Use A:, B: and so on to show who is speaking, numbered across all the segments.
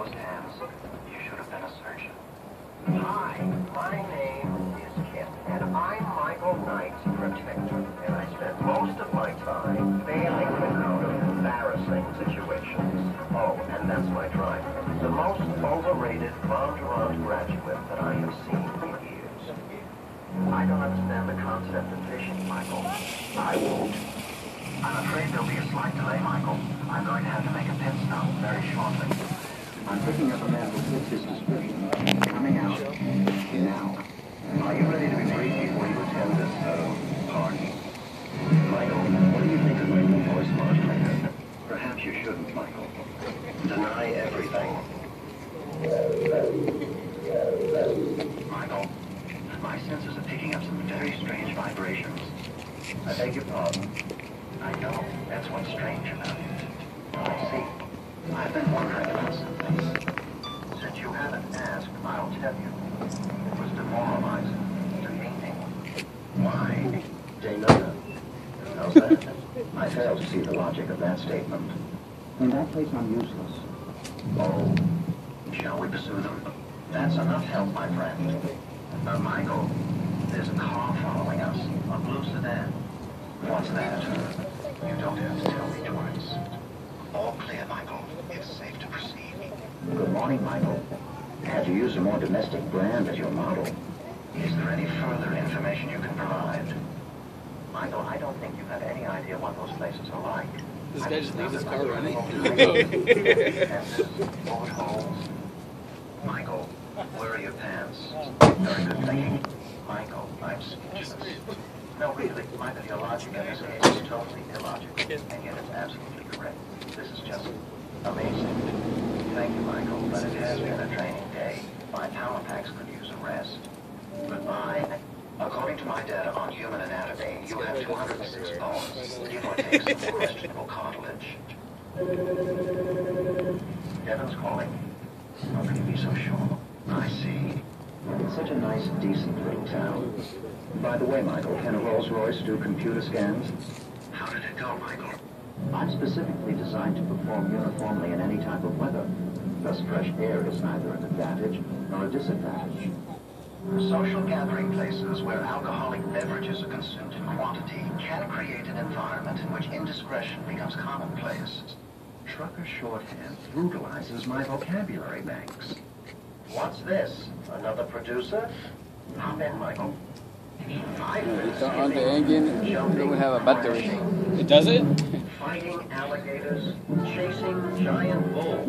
A: gloved hands. You should have been a surgeon. Hi, my name is K.I.T.T, and I'm Michael Knight's protector. And I spend most of my time bailing him out of embarrassing situations. Oh, and that's my driver. The most overrated Bondurant graduate that I have seen in years. I don't understand the concept of fishing, Michael. I won't. I'm afraid there'll be a slight delay, Michael. I'm going to have to make a pit stop very shortly. I'm picking up a man who fits his description. Coming out now. Are you ready to be briefed before you attend this, party? Michael, what do you think of my new voice modulator? Perhaps you shouldn't, Michael. Deny everything. Michael, my senses are picking up some very strange vibrations. I beg your pardon. I know. That's what's strange about it. I see. I've been wondering about something. Since you haven't asked, I'll tell you. It was demoralizing, demeaning. Why? Dynamat. How's that? I fail to see the logic of that statement. In that case, I'm useless. Oh, shall we pursue them? That's enough help, my friend. Michael, there's a car following us, a blue sedan. What's that? You don't have to tell me twice. All clear, Michael. It's safe to proceed. Good morning, Michael. Had you used a more domestic brand as your model? Is there any further information you can provide? Michael, I don't think you have any idea what those places are like.
B: This guy just leaves his car running.
A: Michael, where are your pants? Very good thinking. Michael, I'm speechless. No, really, Michael, your logic in this case is totally illogical, and yet it's absolutely correct. This is just amazing. Thank you, Michael, but it has been a training day. My power packs could use a rest. Goodbye. According to my data on human anatomy, you have 206 bones, give or take some questionable cartilage. Devon's calling. How can you be so sure? I see. It's such a nice, decent little town. By the way, Michael, can a Rolls Royce do computer scans? How did it go, Michael? I'm specifically designed to perform uniformly in any type of weather. Thus, fresh air is neither an advantage nor a disadvantage. Social gathering places where alcoholic beverages are consumed in quantity can create an environment in which indiscretion becomes commonplace. Trucker shorthand brutalizes my vocabulary banks. What's this? Another producer? Hop in, Michael.
B: It's on the engine. It would have a battery. It does it?
A: Fighting alligators, chasing giant bulls.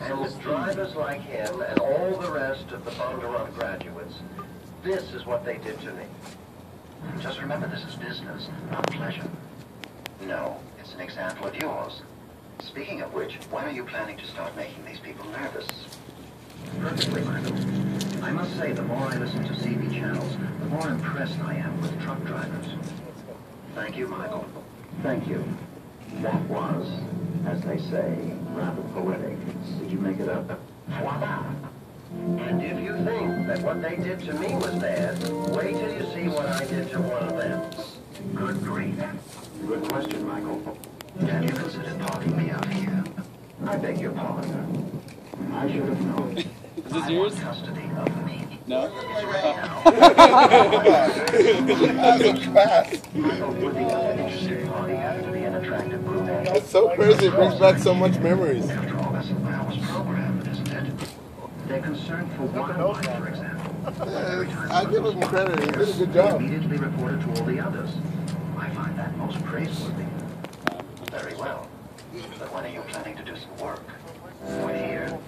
A: And with drivers like him and all the rest of the Bondurant graduates, this is what they did to me. Just remember, this is business, not pleasure. No, it's an example of yours. Speaking of which, when are you planning to start making these people nervous? Perfectly, Michael. I must say, the more I listen to CB channels, the more impressed I am with truck drivers. Thank you, Michael. Thank you. That was, as they say, rather poetic. Did you make it up? Voila! And if you think that what they did to me was bad, wait till you see what I did to one of them. Good grief. Good question, Michael. Have you considered parking me out here? I beg your pardon. I should have known.
B: Is this yours?
A: Custody of me.
B: No.
C: That's so crazy. It brings back so much memories.
A: After all, that's how it was programmed, isn't it? They're concerned for wildlife, for example.
C: I give him credit. He did a good job.
A: Immediately reported to all the others. I find that most praiseworthy. Very well. But when are you planning to do some work? We're here.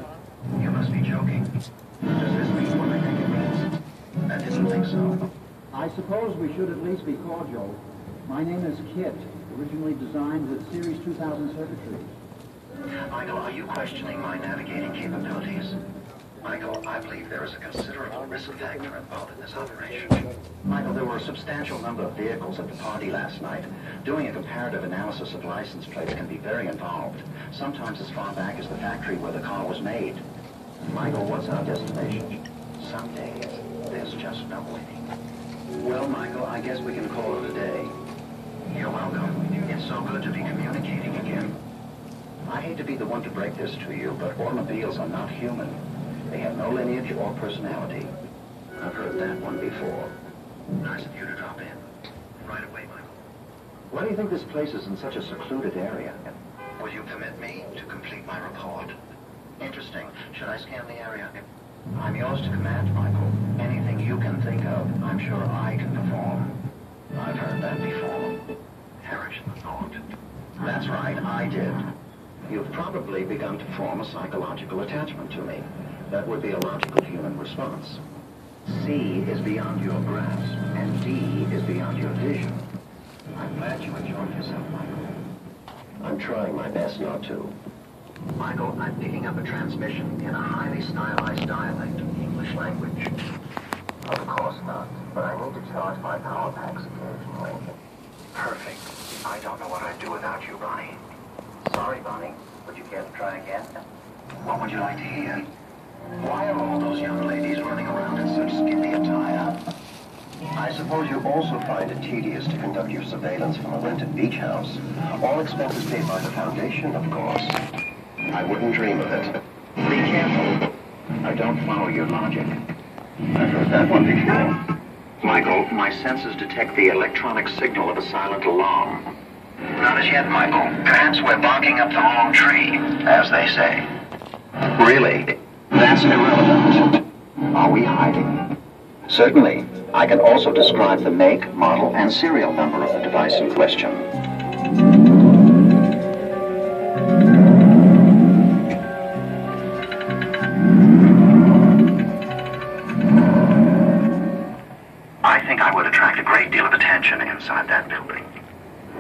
A: You must be joking. Does this mean what I think it means? I didn't think so.
D: I suppose we should at least be cordial. My name is K.I.T.T, originally designed with Series 2000 circuitry.
A: Michael, are you questioning my navigating capabilities? Michael, I believe there is a considerable risk factor involved in this operation. Michael, there were a substantial number of vehicles at the party last night. Doing a comparative analysis of license plates can be very involved, sometimes as far back as the factory where the car was made. Michael, what's our destination? Some days, there's just no winning. Well, Michael, I guess we can call it a day. You're welcome. It's so good to be communicating again. I
D: hate to be the one to break this to you, but automobiles are not human. They have no lineage or personality. I've heard that one before. Nice of you to drop in. Right away, Michael. Why do you think this place is in such a secluded area? Will you permit me to complete my report? Interesting. Should I scan the area? I'm yours to command, Michael. Anything you can think of, I'm sure I can perform. I've heard that before. Perish the thought. That's right, I did. You've probably begun to form a psychological attachment to me. That would be a logical human response. C is beyond your grasp, and D is beyond your vision. I'm glad you enjoyed yourself, Michael. I'm trying my best not to. Michael, I'm picking up a transmission in a highly stylized dialect of the English language. Of course not, but I need to charge my power packs occasionally. Perfect. I don't know what I'd do without you, Bonnie. Sorry, Bonnie. Would you care to try again? What would you like to hear? Why are all those young ladies running around in such skimpy attire? I suppose you also find it tedious to conduct your surveillance from a rented beach house. All expenses paid by the Foundation, of course. I wouldn't dream of it. Be careful. I don't follow your logic. I've heard that one before. Michael, my senses detect the electronic signal of a silent alarm. Not as yet, Michael. Perhaps we're barking up the wrong tree, as they say. Really? That's irrelevant. Are we hiding? Certainly. I can also describe the make, model, and serial number of the device in question. I think I would attract a great deal of attention inside that building.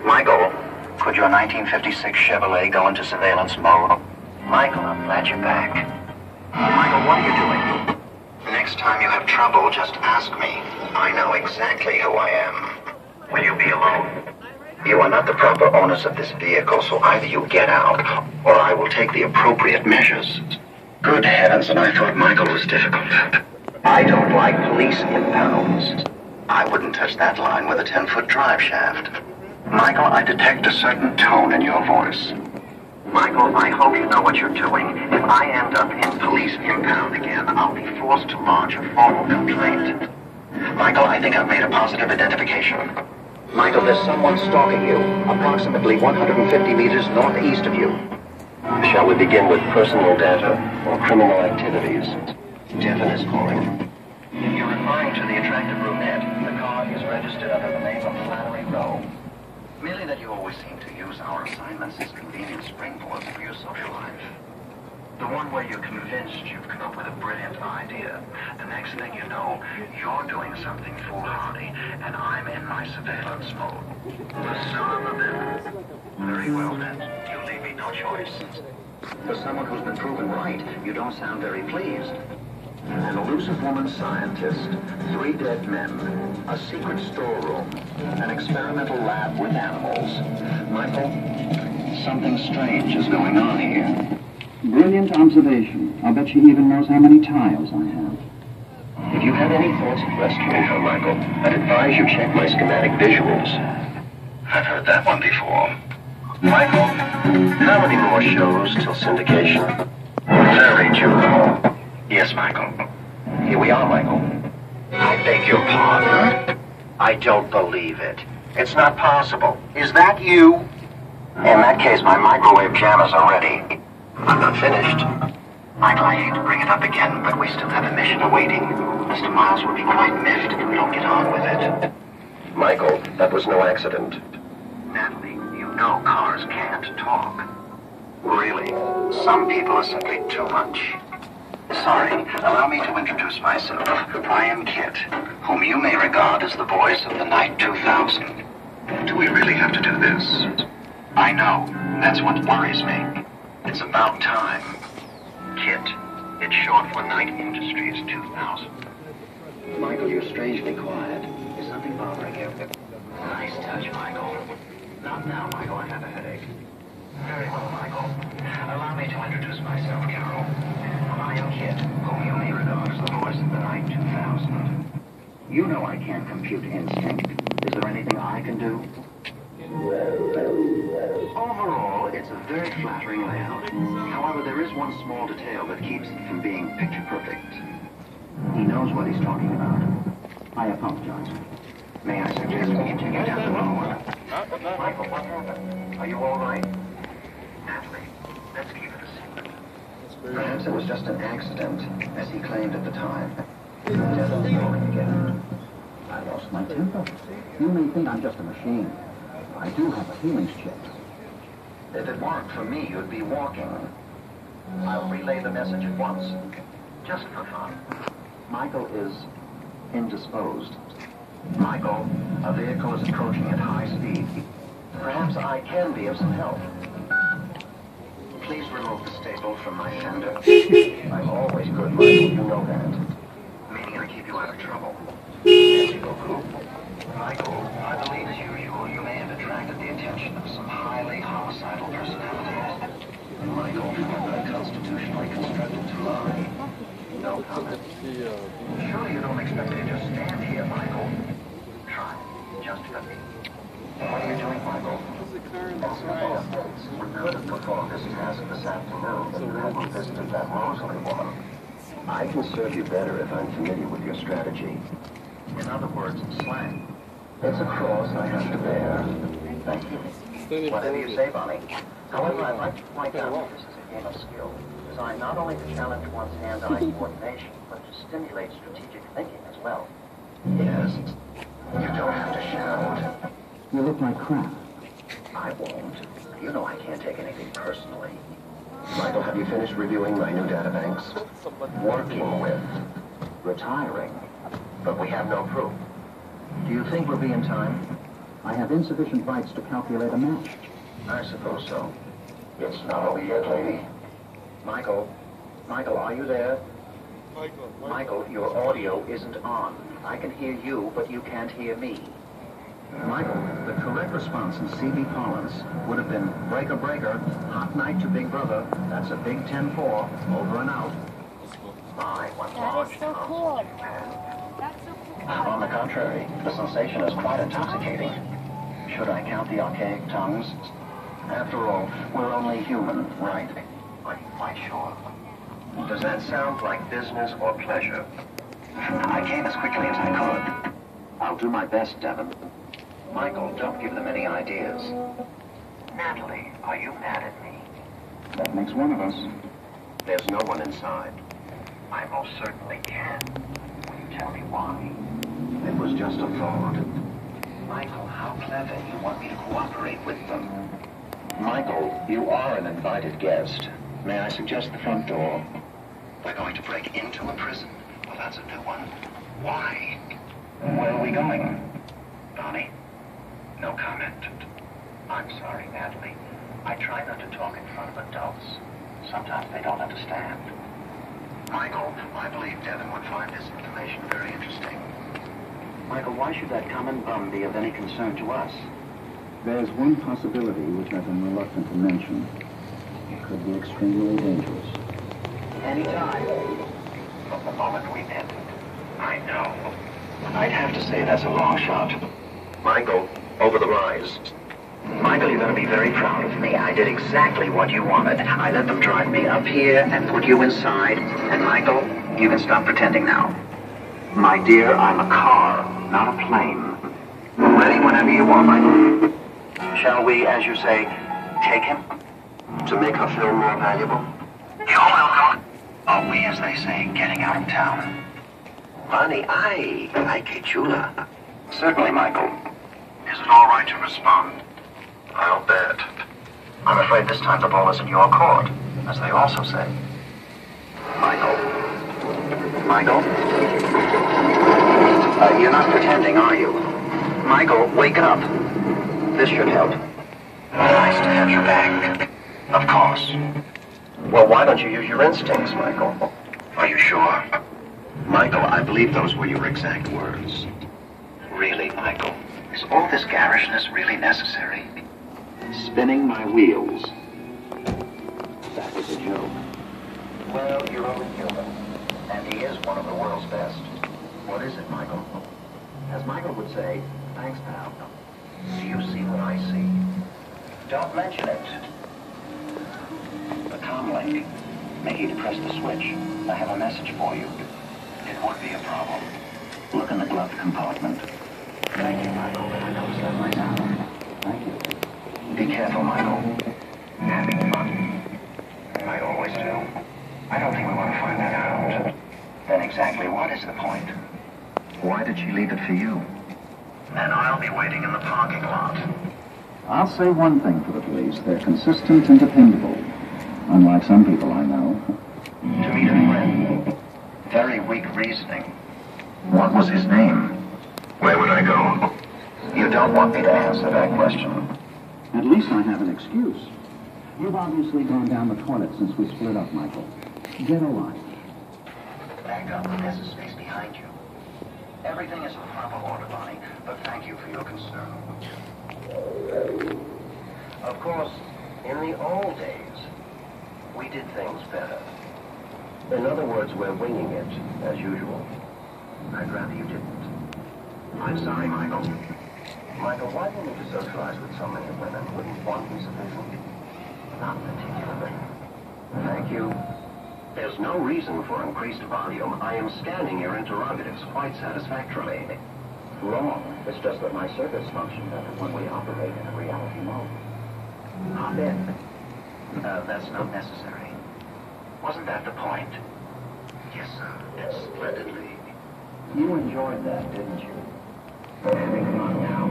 D: Michael, could your 1956 Chevrolet go into surveillance mode? Michael, I'm glad you're back. Michael, what are you doing? Next time you have trouble, just ask me. I know exactly who I am. Will you be alone? You are not the proper owners of this vehicle, so either you get out, or I will take the appropriate measures. Good heavens, and I thought Michael was difficult. I don't like police impounds. I wouldn't touch that line with a 10-foot drive shaft. Michael, I detect a certain tone in your voice. Michael, I hope you know what you're doing. If I end up in police impound again, I'll be forced to lodge a formal complaint. Michael, I think I've made a positive identification. Michael, there's someone stalking you, approximately 150 meters northeast of you. Shall we begin with personal data or criminal activities? Devin is calling. If you're referring to the attractive brunette, the car is registered under the name of Flannery Rowe. Merely that you always seem to use our assignments as convenient springboards for your social life. The one where you're convinced you've come up with a brilliant idea. The next thing you know, you're doing something foolhardy, and I'm in my surveillance mode. The sooner the better. Very well then, you leave me no choice. For someone who's been proven right, you don't sound very pleased. An elusive woman scientist, 3 dead men, a secret storeroom, an experimental lab with animals. Michael, something strange is going on here. Brilliant observation. I'll bet she even knows how many tiles I have.
A: If you have any thoughts of rescuing her, Michael, I'd advise you check my schematic visuals.
D: I've heard that one before.
A: Michael, how many more shows till syndication?
D: Very juvenile. Yes, Michael. Here we are, Michael. I beg your pardon? I don't believe it. It's not possible. Is that you? In that case, my microwave jammers are ready. I'm not finished. Michael, I hate to bring it up again, but we still have a mission awaiting. Mr. Miles will be quite miffed if we don't get on with it.
A: Michael, that was no accident.
D: Natalie, you know cars can't talk. Really? Some people are simply too much. Sorry, allow me to introduce myself. I am Kit, whom you may regard as the voice of the Night 2000. Do we really have to do this? I know. That's what worries me. It's about time. Kit. It's short for Night Industries 2000. Michael, you're strangely quiet. Is something bothering you? Nice touch, Michael. Not now, Michael. I have a headache. Very well, Michael. Allow me to introduce myself, Carol. I am Kit, whom you may regard as the voice of the Night 2000. You know I can't compute instinct. Is there anything I can do? Overall, It's a very flattering layout. However, there is one small detail that keeps it from being picture perfect. He knows what he's talking about. I apologize. May I suggest we continue down the road?
A: Michael, what happened? Are you all right?
D: Natalie, let's keep it a secret. Perhaps it was just an accident, as he claimed at the time. Just talking again. I lost my temper. You may think I'm just a machine. I do have a feelings chip. If it weren't for me, you'd be walking. I'll relay the message at once, just for fun. Michael is indisposed. Michael, a vehicle is approaching at high speed. Perhaps I can be of some help. Please remove the staple from my fender. I'm always good, Michael, you know that. Meaning I keep you out of trouble. Merci beaucoup. Michael, I believe as usual you may have attracted the attention of some highly homicidal personalities. Michael, unconstitutionally constructed to lie. No comment. Surely you don't expect me to just stand here, Michael. Try. Just for me. What are you doing, Michael? We could have performed this task this afternoon, but you haven't visited that Mosley woman. I can serve you better if I'm familiar with your strategy. In other words, slang. It's a cross I have to bear. Thank you. Whatever you say, Bonnie. However, I'd like to point out that this is a game of skill, designed not only to challenge one's hand-eye coordination, but to stimulate strategic thinking as well. Yes. You don't have to shout. You look like crap. I won't. You know I can't take anything personally. Michael, have you finished reviewing my new databanks? Working with. Retiring. But we have no proof. Do you think we'll be in time? I have insufficient bytes to calculate a match. I suppose so. It's not over yet, lady. Michael, are you there? Michael, your audio isn't on. I can hear you, but you can't hear me. Michael, the correct response in C.B. Collins would have been breaker, breaker, hot night to Big Brother. That's a big 10-4, over and out.
E: That is so cool.
D: On the contrary, the sensation is quite intoxicating. Should I count the archaic tongues? After all, we're only human, right? Are you quite sure? Does that sound like business or pleasure? I came as quickly as I could. I'll do my best, Devon. Michael, don't give them any ideas. Natalie, are you mad at me? That makes one of us. There's no one inside. I most certainly can. Will you tell me why? It was just a thought. Michael, how clever. You want me to cooperate with them. Michael, you are an invited guest. May I suggest the front door? We're going to break into a prison. Well, that's a new one. Why? Where are we going? Bonnie? No comment. I'm sorry, Natalie. I try not to talk in front of adults. Sometimes they don't understand. Michael, I believe Devon would find this information very interesting. Michael, why should that common bum be of any concern to us? There's one possibility which I've been reluctant to mention. It could be extremely dangerous. Anytime. From the moment we met. I know. I'd have to say that's a long shot. Michael, over the rise. Michael, you're going to be very proud of me. I did exactly what you wanted. I let them drive me up here and put you inside. And Michael, you can stop pretending now. My dear, I'm a car, not a plane. Ready whenever you are, Michael. Shall we, as you say, take him? To make our film more valuable? You're welcome. Are we, as they say, getting out of town? Honey, I K.I.T.T. Certainly, Michael. Is it all right to respond? I'll bet. I'm afraid this time the ball is in your court, as they also say. Michael? You're not pretending, are you? Michael, wake up. This should help. Nice to have your back. Of course. Well, why don't you use your instincts, Michael? Are you sure? Michael, I believe those were your exact words. Really, Michael? Is all this garishness really necessary? Spinning my wheels. That was a joke. Well, you're only human. And he is one of the world's best. What is it, Michael? As Michael would say, thanks, pal. Do you see what I see? Don't mention it. comm link. Make you press the switch. I have a message for you. It would be a problem. Look in the glove compartment. Thank you, Michael. I noticed that right now. Thank you. Be careful, Michael. Having fun. I always do. I don't think we want to find that out. Then exactly what is the point? Why did she leave it for you? And I'll be waiting in the parking lot. I'll say one thing for the police. They're consistent and dependable. Unlike some people I know. To meet a friend. Very weak reasoning. What was his name? Where would I go? You don't want me to answer that question. At least I have an excuse. You've obviously gone down the toilet since we split up, Michael. Get a life. Back up. There's a space behind you. Everything is in proper order, Bonnie, but thank you for your concern.
A: Of course, in the old days, we did things better. In other words, we're winging it, as usual. I'd rather you didn't. I'm sorry, Michael. Michael, why do you need to socialize with so many women? Wouldn't one be sufficient? Not particularly. Thank you. There's no reason for increased volume. I am scanning your interrogatives quite satisfactorily. Wrong. It's just that my circuits function better when we operate in a reality mode. Hop in. That's not necessary. Wasn't that the point? Yes, sir. It's splendidly. You enjoyed that, didn't you? Having fun now.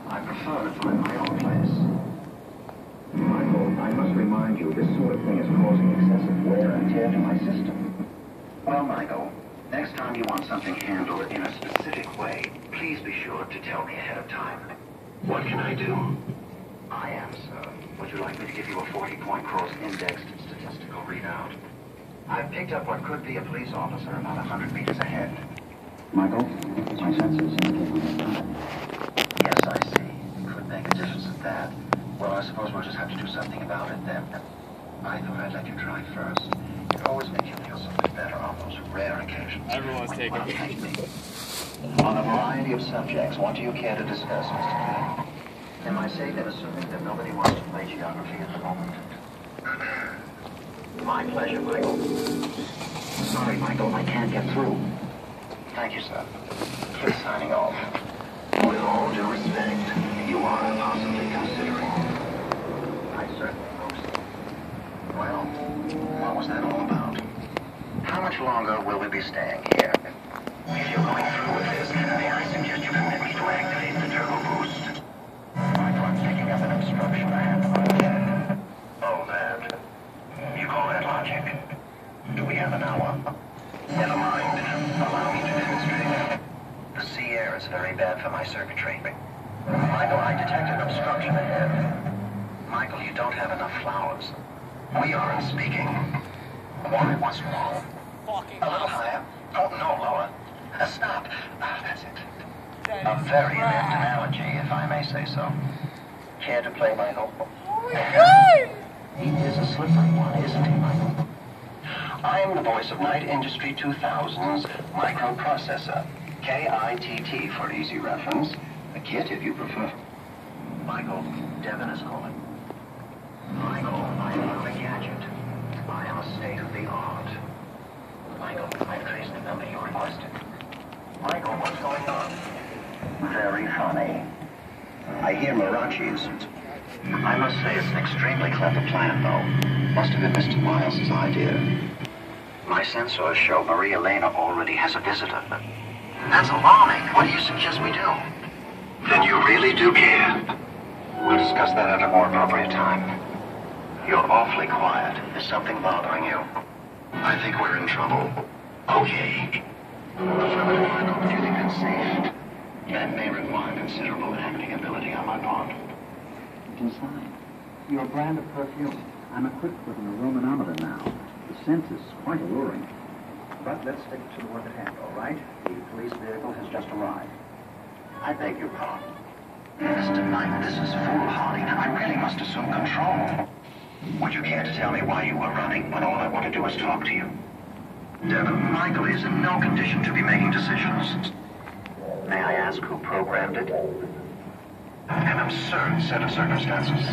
A: I prefer to find my own place. Michael, I must remind you, this sort of thing is causing excessive wear and tear to my system. Well, Michael, next time you want something handled in a specific way, please be sure to tell me ahead of time. What can I do? I am, sir. Would you like me to give you a 40-point cross-indexed statistical readout? I've picked up what could be a police officer about 100 meters ahead. Michael, my senses indicate we have time. Yes, I see. Could make a difference at that. Well, I suppose we'll just have to do something about it then. I thought I'd let you try first. It always makes you feel so much better on those rare occasions.
B: Everyone's taking
A: me. On a variety of subjects, what do you care to discuss, Mr. King? Am I safe in assuming that nobody wants to play geography at the moment? My pleasure, Michael. Sorry, Michael, I can't get through. Thank you, sir. Quit signing off. With all due respect, you are possibly considering. I certainly hope so. Well, what was that all about? How much longer will we be staying here? If you're going through with this, may I suggest you permit me to activate the turbo boost? I'm picking up an obstruction I have to uncheck. Oh, that. You call that logic? Do we have an hour? Never mind. Allow me to demonstrate. The sea air is very bad for my circuitry. Michael, I detect an obstruction ahead. Michael, you don't have enough flowers. We aren't speaking. Why? What's wrong? A little higher. Oh, no, lower. Stop. That's it. A very apt analogy, if I may say so. Care to play, Michael?
E: Oh my God!
A: He is a slippery one, isn't he, Michael? I am the voice of Night Industry 2000's microprocessor. K.I.T.T for easy reference. A kit if you prefer. Michael, Devin is calling. Michael, I am not a gadget. I am a state-of-the-art. Michael, I've traced the number you requested. Michael, what's going on? Very funny. I hear Marachis. I must say it's an extremely clever plan, though. Must have been Mr. Miles' idea. My sensors show Maria Elena already has a visitor. That's alarming. What do you suggest we do? Then you really do care. We'll discuss that at a more appropriate time. You're awfully quiet. Is something bothering you? I think we're in trouble. Okay. Affirmative, Michael, but you think that's safe? That may require considerable acting ability on my part.
D: Design. Your brand of perfume. I'm equipped with an aromanometer now. The scent is quite alluring. But let's stick to the work at hand, all right? The police vehicle has just arrived.
A: I beg your pardon. Mr. Knight, this is foolhardy. I really must assume control. Would you care to tell me why you were running when all I want to do is talk to you? Devin, Michael is in no condition to be making decisions. May I ask who programmed it? An absurd set of circumstances.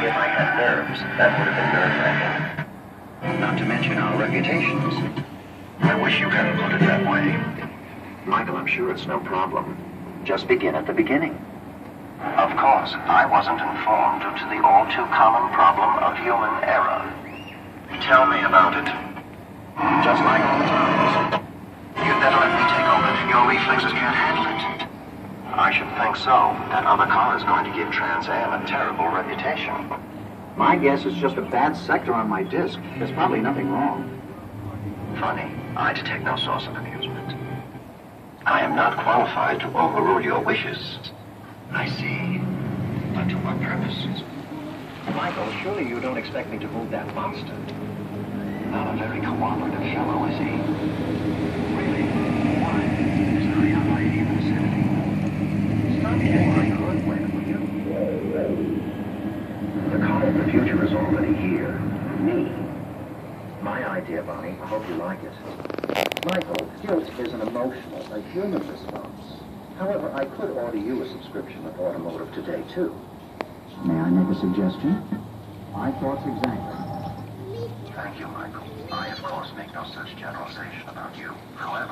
D: If I had nerves, that would have been nerve-wracking. Not to mention our reputations. I wish you hadn't put it that way. Michael, I'm sure it's no problem. Just begin at the beginning. Of course, I wasn't informed due to the all-too-common problem of human error. Tell me about it. Just like all the times. You'd better let me take over. Your reflexes can't handle it. I should think so. That other car is going to give Trans Am a terrible reputation.
F: My guess is just a bad sector on my disc. There's probably nothing wrong.
D: Funny, I detect no source of amusement. I am not qualified to overrule your wishes. I see. But to what purpose? Michael, surely you don't expect me to move that monster. Not a very cooperative fellow, is he? Really? Why? Is there a young lady in the vicinity? Stop getting my hardware, will you? The car of the future is already here. Me. My idea, Bonnie. I hope you like it. Michael, guilt is an emotional, a human response. However, I could order you a subscription of Automotive Today, too.
F: May I make a suggestion? My thoughts exactly.
D: Thank you, Michael. I, of course, make no such generalization about you. However...